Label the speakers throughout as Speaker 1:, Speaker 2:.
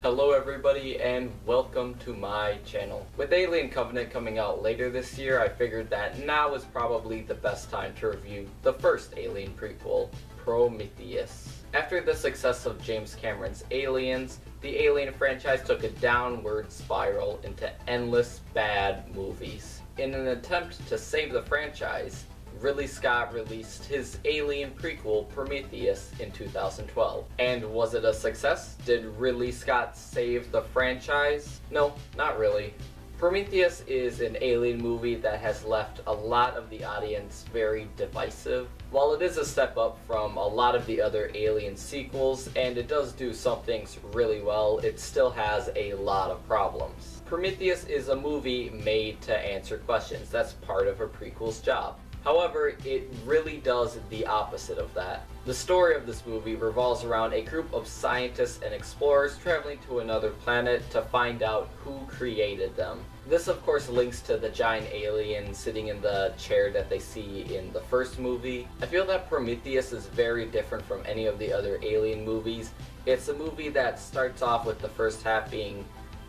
Speaker 1: Hello everybody and welcome to my channel. With Alien Covenant coming out later this year, I figured that now is probably the best time to review the first Alien prequel, Prometheus. After the success of James Cameron's Aliens, the Alien franchise took a downward spiral into endless bad movies. In an attempt to save the franchise, Ridley Scott released his Alien prequel, Prometheus, in 2012. And was it a success? Did Ridley Scott save the franchise? No, not really. Prometheus is an Alien movie that has left a lot of the audience very divisive. While it is a step up from a lot of the other Alien sequels, and it does do some things really well, it still has a lot of problems. Prometheus is a movie made to answer questions. That's part of a prequel's job. However, it really does the opposite of that. The story of this movie revolves around a group of scientists and explorers traveling to another planet to find out who created them. This of course links to the giant alien sitting in the chair that they see in the first movie. I feel that Prometheus is very different from any of the other Alien movies. It's a movie that starts off with the first half being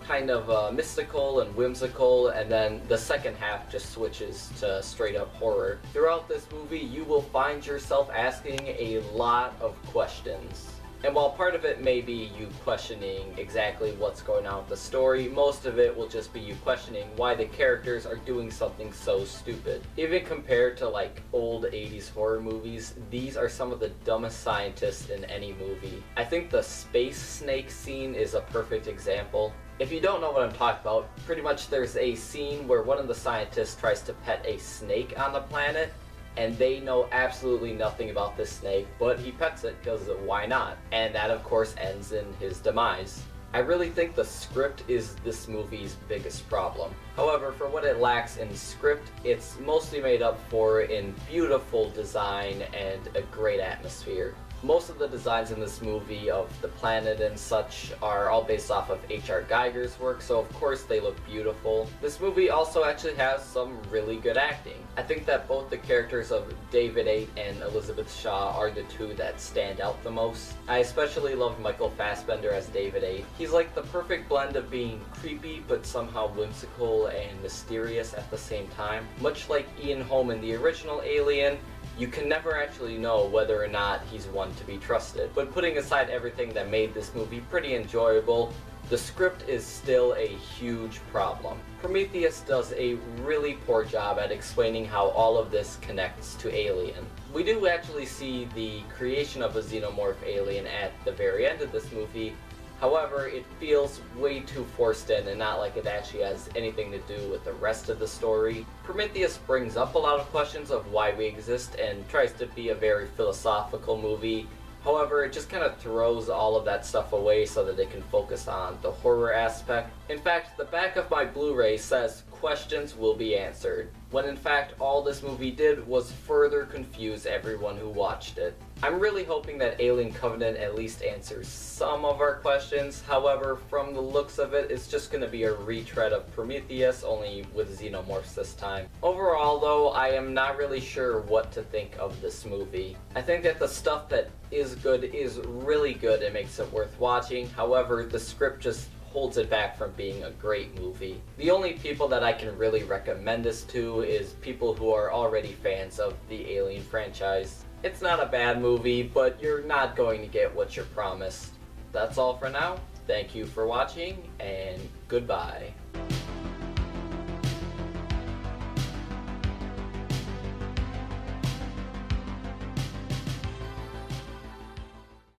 Speaker 1: kind of mystical and whimsical, and then the second half just switches to straight up horror. Throughout this movie, you will find yourself asking a lot of questions. And while part of it may be you questioning exactly what's going on with the story, most of it will just be you questioning why the characters are doing something so stupid. Even compared to like old 80s horror movies, these are some of the dumbest scientists in any movie. I think the space snake scene is a perfect example. If you don't know what I'm talking about, pretty much there's a scene where one of the scientists tries to pet a snake on the planet, and they know absolutely nothing about this snake, but he pets it because why not? And that of course ends in his demise. I really think the script is this movie's biggest problem. However, for what it lacks in script, it's mostly made up for in beautiful design and a great atmosphere. Most of the designs in this movie of the planet and such are all based off of H.R. Geiger's work, so of course they look beautiful. This movie also actually has some really good acting. I think that both the characters of David Eight and Elizabeth Shaw are the two that stand out the most. I especially love Michael Fassbender as David Eight. He's like the perfect blend of being creepy but somehow whimsical and mysterious at the same time. Much like Ian Holm in the original Alien, you can never actually know whether or not he's one to be trusted. But putting aside everything that made this movie pretty enjoyable, the script is still a huge problem. Prometheus does a really poor job at explaining how all of this connects to Alien. We do actually see the creation of a xenomorph alien at the very end of this movie. However, it feels way too forced in and not like it actually has anything to do with the rest of the story. Prometheus brings up a lot of questions of why we exist and tries to be a very philosophical movie. However, it just kind of throws all of that stuff away so that it can focus on the horror aspect. In fact, the back of my Blu-ray says, "Questions will be answered," when in fact all this movie did was further confuse everyone who watched it. I'm really hoping that Alien Covenant at least answers some of our questions. However, from the looks of it, it's just going to be a retread of Prometheus, only with xenomorphs this time. Overall though, I am not really sure what to think of this movie. I think that the stuff that is good is really good and makes it worth watching. However, the script just holds it back from being a great movie. The only people that I can really recommend this to is people who are already fans of the Alien franchise. It's not a bad movie, but you're not going to get what you're promised. That's all for now. Thank you for watching, and goodbye.